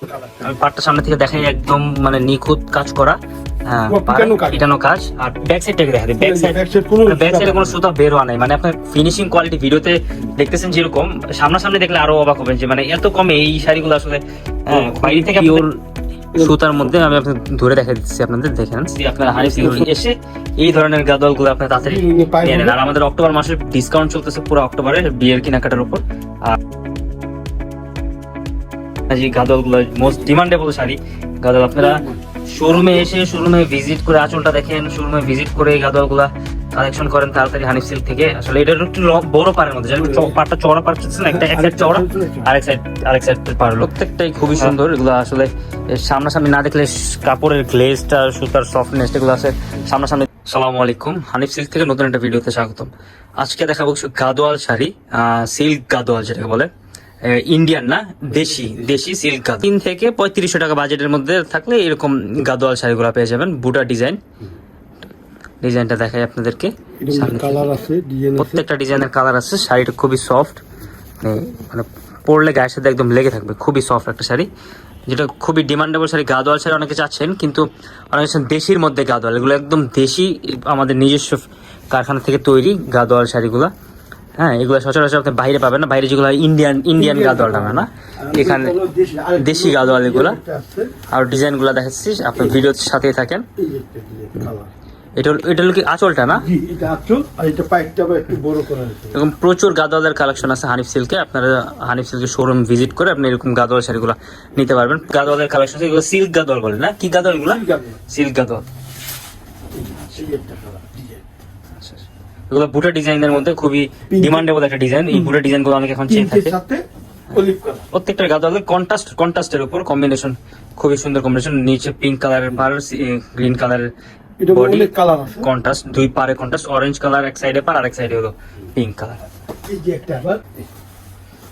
আমি পাটটা সামনে থেকে দেখাই, একদম মানে নিখুঁত কাজ করা, পিটানো কাজ। আর ব্যাক সাইডটাকে দেখা যায়, ব্যাক সাইডে কোনো সুতা বের হওয়া নাই, মানে আপনার ফিনিশিং কোয়ালিটি ভিডিওতে দেখতেছেন যেরকম, সামনাসামনি দেখলে আরো অবাক হবেন যে মানে এত কমে এই শাড়িগুলো আসলে বাইরে থেকে পিওর সুতার মধ্যে। আমি আপনার ধরে দেখা দিচ্ছি, আপনাদের দেখেন আপনারা হানিফ সিল্ক এসে এই ধরনের গাদোয়াল গুলো আপনার তাড়াতাড়ি নিয়ে নেন। আর আমাদের অক্টোবর মাসে ডিসকাউন্ট চলতেছে পুরো অক্টোবরে বিয়ের কেনাকাটার উপর। আর গাদোয়াল গুলো মোস্ট ডিমান্ডেবল শাড়ি গাদোয়াল, আপনারা শোরুমে এসে শোরুমে ভিজিট করে আঁচলটা দেখেন, শোরুমে ভিজিট করে এই গাদোয়াল গুলা কালেকশন করেন তাড়াতাড়ি হানিফ সিল্ক থেকে। আসলে এটা একটু বড় পাড়ের মধ্যে, পাটটা চওড়া পাচ্ছেন, একটা এক সাইড চওড়া আরেক সাইড পাড়, প্রত্যেকটাই খুবই সুন্দর। এগুলো আসলে সামনাসামনি না দেখলে কাপড়ের গ্লেজটা, সুতার সফটনেস এগুলো আছে সামনাসামনি। আসসালামু আলাইকুম, হানিফ সিল্ক থেকে নতুন একটা ভিডিওতে স্বাগতম। আজকে দেখাবো গাদোয়াল শাড়ি, সিল্ক গাদোয়াল যেটাকে বলে, ইন্ডিয়ান না দেশি সিল্ক গাদোয়াল। 3 থেকে 3500 টাকা বাজেটের মধ্যে থাকলে এরকম গাদোয়াল শাড়িগুলো পেয়ে যাবেন। বুটা ডিজাইনটা দেখাই আপনাদেরকে, প্রত্যেকটা ডিজাইনের কালার আছে। শাড়িটা খুবই সফট, মানে পরলে গায়ের সাথে একদম লেগে থাকবে, খুবই সফট একটা শাড়ি, যেটা খুবই ডিমান্ডেবল শাড়ি। গাদোয়াল শাড়ি অনেকে চাচ্ছেন, কিন্তু অনেকে চাচ্ছেন দেশির মধ্যে গাদোয়াল, এগুলো একদম দেশি, আমাদের নিজস্ব কারখানা থেকে তৈরি গাদোয়াল শাড়িগুলো। হ্যাঁ, এগুলো সচরাচর আপনি বাইরে পাবেন না, বাইরে যেগুলো ইন্ডিয়ান গাদোয়াল নামে না, এখানে দেশি গাদোয়াল এগুলো। আর ডিজাইনগুলো দেখাচ্ছি, আপনার ভিডিওর সাথেই থাকেন। এটা হলো কি আঁচলটা না, এরকম প্রচুর গাদোয়ালের কালেকশন আছে হানিফ সিল্কে। আপনারা হানিফ সিল্কের শোরুম ভিজিট করে আপনি এরকম গাদোয়াল শাড়িগুলো নিতে পারবেন। গাদোয়ালের কালেকশন আছে, এগুলো সিল্ক গাদোয়াল বলে না, কি গাদোয়াল এগুলো? সিল্ক গাদোয়াল। এগুলো বুটা ডিজাইনের মধ্যে খুবই ডিমান্ডেবল একটা ডিজাইন। এই বুটা ডিজাইন গুলো অনেক এখন চেয়ে থাকে। প্রত্যেকটা গাদোয়ালের কন্ট্রাস্টের উপর কম্বিনেশন, খুবই সুন্দর কম্বিনেশন। নিচে পিঙ্ক কালারের পার, গ্রিন কালারের বডি, কন্ট্রাস্ট, দুই পারে কন্ট্রাস্ট, অরেঞ্জ কালার এক সাইডে পার, আরেক সাইডে হলো পিঙ্ক কালার।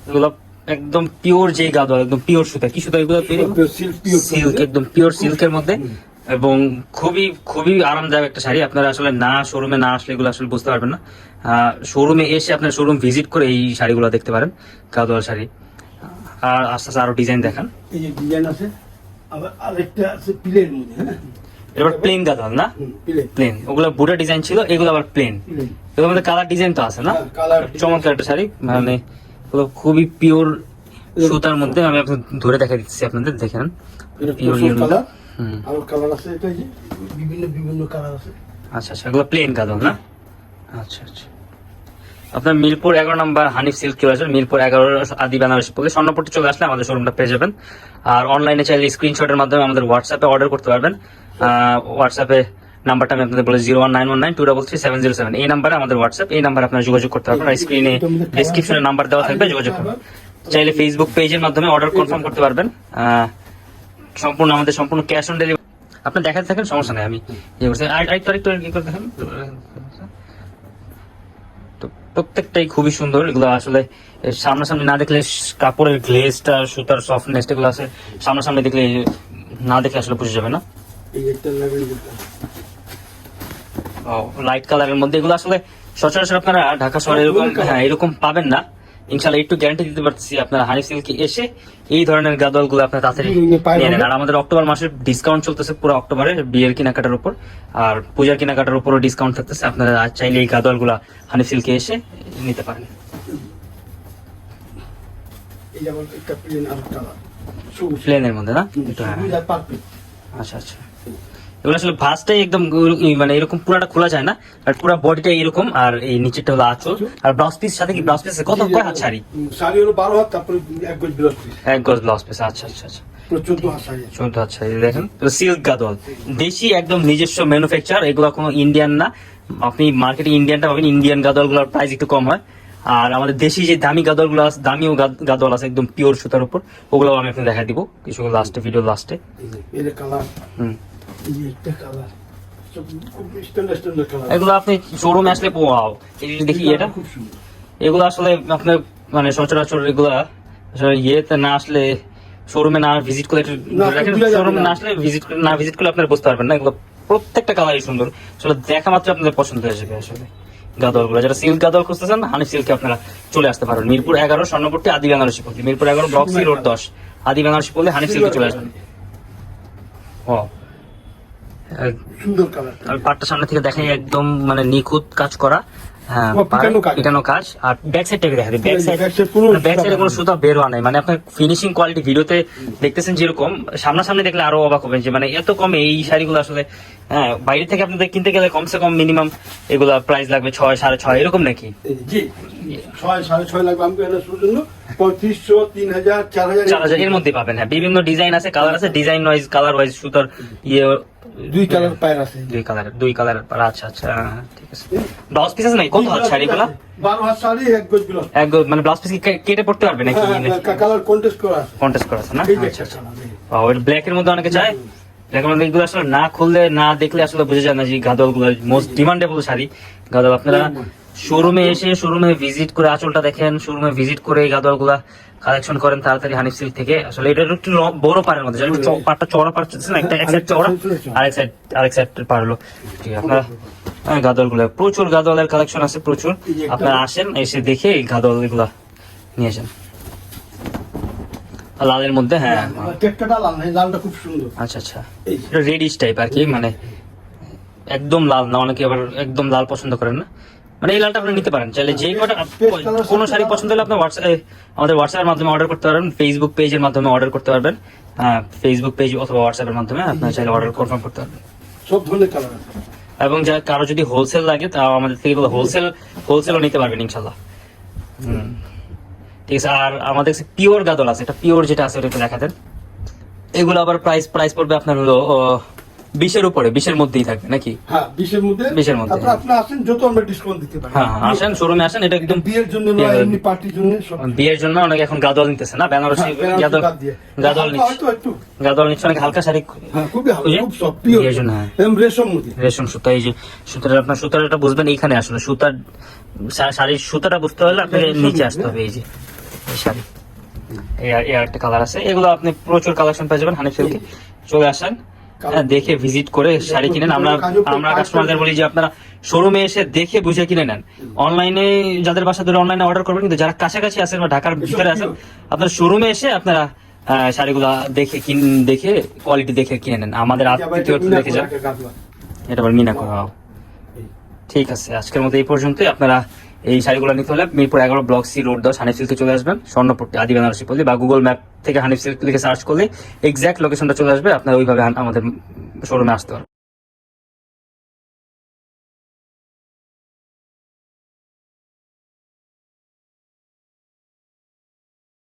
এগুলো একদম পিওর যে গাদোয়াল, একদম পিওর সুতা। কি সুতা এগুলো? সিল্ক, একদম পিওর সিল্কের মধ্যে, এবং খুবই আরামদায়ক একটা শাড়ি। আপনারা আসলে শোরুমে না আসলে এগুলো আসলে বুঝতে পারবেন না। শোরুমে এসে আপনার শোরুম ভিজিট করে এই শাড়িগুলো দেখতে পারেন, গাদোয়াল শাড়ি। আর আস্তে আস্তে আরো ডিজাইন দেখান। এই যে ডিজাইন আছে, আবার আরেকটা আছে প্লেন মধ্যে। হ্যাঁ, এবার প্লেন গাদোয়াল না, প্লেন। ওগুলো বুটা ডিজাইন ছিল, এগুলো আবার প্লেন। এগুলোর মধ্যে কালার ডিজাইন তো আছে না, চমৎকার একটা শাড়ি, মানে খুবই পিওর সুতার মধ্যে। আমি আপনাদের ধরে দেখা দিচ্ছি, আপনাদের দেখেন পিওর কালার। আরো কালার আছে, এটা যে বিভিন্ন কালার আছে। আচ্ছা, এগুলো প্লেন গাদোয়াল না। আচ্ছা, আপনার মিরপুর 11 নম্বর হানিফ সিল্ক চলে আসবেন। মিরপুর 11 আদি বেনারসি পল্লী স্বর্ণপট্টি চলে আসলে আমাদের শোরুমটা পেয়ে যাবেন। আর অনলাইনে চাইলে স্ক্রিনশটের মাধ্যমে আমাদের হোয়াটসঅ্যাপে অর্ডার করতে পারবেন। হোয়াটসঅ্যাপে নাম্বারটা আমি আপনাদের বলে 01919233707, এই নাম্বারে আমাদের হোয়াটসঅ্যাপ, এই নাম্বারে আপনারা যোগাযোগ করতে পারবেন। আর স্ক্রিনে ডেসক্রিপশনে নাম্বার দেওয়া থাকবে, যোগাযোগ করবেন। চাইলে ফেসবুক পেজের মাধ্যমে অর্ডার কনফার্ম করতে পারবেন। আমাদের সম্পূর্ণ ক্যাশ অন ডেলিভারি। আপনি দেখাতে থাকেন, সমস্যা নেই। আমি ইয়ে করছি, আরেকটু কি করে দেখেন। তো প্রত্যেকটাই খুবই সুন্দর। এগুলো আসলে সামনাসামনি না দেখলে কাপড়ের গ্লেজটা, সুতার সফটনেস এগুলো আছে সামনাসামনি দেখলে, না দেখলে আসলে বুঝে যাবে না। লাইট কালারের মধ্যে এগুলো আসলে সচরাচর আপনারা ঢাকা শহরে এরকম পাবেন না। ইনশাআল্লাহ একটু গ্যারান্টি দিতে পারছি, আপনারা হানিফ সিল্কে এসে এই ধরনের গাদোয়াল গুলো আপনার তাড়াতাড়ি নিয়ে নেন। আর আমাদের অক্টোবর মাসে ডিসকাউন্ট চলতেছে পুরো অক্টোবরে বিয়ের কেনাকাটার উপর, আর পূজার কেনাকাটার উপরও ডিসকাউন্ট থাকতেছে। আপনারা চাইলে এই গাদোয়াল গুলা হানিফ সিল্কে এসে নিতে পারেন। প্লেনের মধ্যে না, আচ্ছা। এগুলো আসলে ভাঁজটাই একদম মানে এরকম পুরাটা খোলা যায় না, আর পুরো বডিটা এরকম। আর এই নিচেরটা হলো আঁচল। আর ব্লাউজ পিস সাথে কি ব্লাউজ পিস কত কয় হাত শাড়ি? শাড়ি হলো 12 হাত, তারপরে এক গজ ব্লাউজ পিস। আচ্ছা, 14 হাত শাড়ি। দেখেন সিল্ক গাদোয়াল, দেশি, একদম নিজস্ব ম্যানুফ্যাকচার। এগুলো কোনো ইন্ডিয়ান না। আপনি মার্কেটে ইন্ডিয়ানটা পাবেন, ইন্ডিয়ান গাদোয়াল গুলোর প্রাইস একটু কম হয়। আর আমাদের দেশি যে দামি গাদোয়াল গুলো আছে, দামিও গাদোয়াল আছে একদম পিওর সুতার উপর, ওগুলো আমি আপনাকে দেখা দিব কিছু লাস্টে, ভিডিও লাস্টে। এগুলো আপনি শোরুমে আসলে পাওয়াও দেখি। এটা এগুলো আসলে আপনার মানে সচরাচর এগুলা ইয়েতে না আসলে, শোরুমে না ভিজিট করে, শোরুমে না আসলে ভিজিট করলে আপনারা বুঝতে পারবেন না। এগুলো প্রত্যেকটা কালারই সুন্দর, আসলে দেখা মাত্র আপনাদের পছন্দ হয়ে যাবে। আসলে গাদোয়াল গুলো, যারা সিল্ক গাদোয়াল খুঁজতেছেন হানিফ সিল্কে আপনারা চলে আসতে পারবেন। মিরপুর 11 স্বর্ণপট্টি আদি বেনারসি পল্লী, মিরপুর 11 ব্লক সি রোড 10। আদি বেনারসি পড়লে হানিফ সিল্কে চলে আসবেন। ও সুন্দর কালার। আর পাটটা সামনে থেকে দেখাই একদম মানে নিখুঁত কাজ করা। হ্যাঁ, পিটানো কাজ। আর ব্যাক সাইডটাকে দেখা যায়, ব্যাক সাইডে কোনো সুতা বের হওয়া নাই। মানে আপনার ফিনিশিং কোয়ালিটি ভিডিওতে দেখতেছেন যেরকম, সামনাসামনি দেখলে আরো অবাক হবেন যে মানে এত কমে এই শাড়িগুলো আসলে। হ্যাঁ, বাইরে থেকে আপনাদের কিনতে গেলে কমসে কম মিনিমাম এগুলা প্রাইস লাগবে 6, 6.5 এরকম নাকি? জি 6, 6.5 লাগবে আমাকে এনে শুরুর জন্য। 3500, 3000, 4000 4000 এর মধ্যে পাবেন। হ্যাঁ, বিভিন্ন ডিজাইন আছে, কালার আছে, ডিজাইন ওয়াইজ কালার ওয়াইজ সুতার ইয়ে দুই কালার পায়ের আছে। দুই কালার। আচ্ছা আচ্ছা, হ্যাঁ, ঠিক আছে। ব্লাউজ পিস আছে নাই? কত হাত শাড়িগুলা? 12 হাত শাড়ি, এক গজ ব্লাউজ। এক মানে ব্লাউজ পিস কেটে পড়তে পারবে নাকি? কালার কন্টেস্ট করা আছে। কন্টেস্ট করা আছে না? এই যে আচ্ছা আচ্ছা। কালার। ওই ব্ল্যাক এর মধ্যে অনেকে চায়। ব্ল্যাকের মধ্যে এগুলো আসলে না খুললে না দেখলে আসলে বোঝা যায় না যে গাদল গুলো মোস্ট ডিমান্ডেবল শাড়ি। গাদল আপনারা শোরুমে এসে শোরুমে ভিজিট করে আঁচলটা দেখেন, শোরুমে ভিজিট করে এই গাদল গুলা কালেকশন করেন তাড়াতাড়ি হানিফ সিল্ক থেকে। আসলে এটা একটু বড় পাড়ের মধ্যে, পাটটা চড়া পাড় চলছে না, একটা এক সাইড চড়া, আরেক সাইড পার হলো। ঠিক আছে, আপনারা গাদল গুলা প্রচুর গাদলের কালেকশন আছে প্রচুর। আপনারা আসেন, এসে দেখে এই গাদল এগুলা নিয়ে আসেন। লালের মধ্যে, হ্যাঁ, টেক্কাটা লাল নাই, লালটা খুব সুন্দর। আচ্ছা আচ্ছা, রেডিশ টাইপ আর কি, মানে একদম লাল না, অনেকে আবার একদম লাল পছন্দ করেন না। মানে এই লালটা আপনি নিতে পারেন চাইলে। যে কটা কোনো শাড়ি পছন্দ হলে আপনার আমাদের হোয়াটসঅ্যাপের মাধ্যমে অর্ডার করতে পারবেন, ফেসবুক পেজের মাধ্যমে অর্ডার করতে পারবেন। হ্যাঁ, ফেসবুক পেজ অথবা হোয়াটসঅ্যাপের মাধ্যমে আপনার চাইলে অর্ডার কনফার্ম করতে পারবেন। সব ধরনের কালার আছে। এবং যা কারো যদি হোলসেল লাগে তাও আমাদের থেকে হোলসেলও নিতে পারবেন ইনশাল্লাহ। ঠিক আছে। আর আমাদের পিওর গাদল আছে, এটা পিওর যেটা আছে ওটা একটু দেখা দেন। এগুলো আবার প্রাইস পড়বে আপনার হলো 20-এর উপরে, 20-এর মধ্যেই থাকবে নাকি? হ্যাঁ, 20-এর মধ্যে। 20-এর মধ্যে। তারপর আপনি আসেন, যত আমরা ডিসকাউন্ট দিতে পারি। হ্যাঁ, আসেন শোরুমে আসেন। এটা একদম বিয়ের জন্য নয়, এমনি পার্টির জন্য সব। বিয়ের জন্য অনেকে এখন গাদল নিতেছে না, বেনারসি গাদল নিচ্ছে অনেক হালকা শাড়ি। হ্যাঁ, খুবই হালকা, খুব সফট, পিওর। বিয়ের জন্য, হ্যাঁ, রেশম মধ্যে। রেশম সুতা। এই যে সুতাটা বুঝবেন এইখানে আসলে সুতার শাড়ির সুতাটা বুঝতে হলে আপনাকে নিচে আসতে হবে। এই যে এই শাড়ি, এই একটা কালার আছে। এগুলো আপনি প্রচুর কালেকশন পেয়ে যাবেন হানিফ সিল্কে। চলে আসেন, দেখে ভিজিট করে শাড়ি কিনেন। আমরা কাস্টমারদের বলি যে আপনারা শোরুমে এসে দেখে বুঝে কিনে নেন। অনলাইনে যাদের বাসা ধরে অনলাইনে অর্ডার করবেন, কিন্তু যারা কাছাকাছি আছেন বা ঢাকার ভিতরে আছেন, আপনার শোরুমে এসে আপনারা শাড়িগুলা দেখে কোয়ালিটি দেখে কিনে নেন। আমাদের আত্মীয় দেখে যান। এটা আবার মিনা করা। ঠিক আছে, আজকের মতো এই পর্যন্তই। আপনারা এই শাড়িগুলো নিতে হলে Mirpur 11 block C road 10 Hanif সিল্কে চলে আসবেন। স্বর্ণপট্টি আদি বেনারসি পল্লী, বা গুগল ম্যাপ থেকে হানিফ সিল্ক লিখে সার্চ করলে এক্সাক্ট লোকেশনটা চলে আসবে। আপনারা ওইভাবে আমাদের শোরুমে আসতে পারবেন।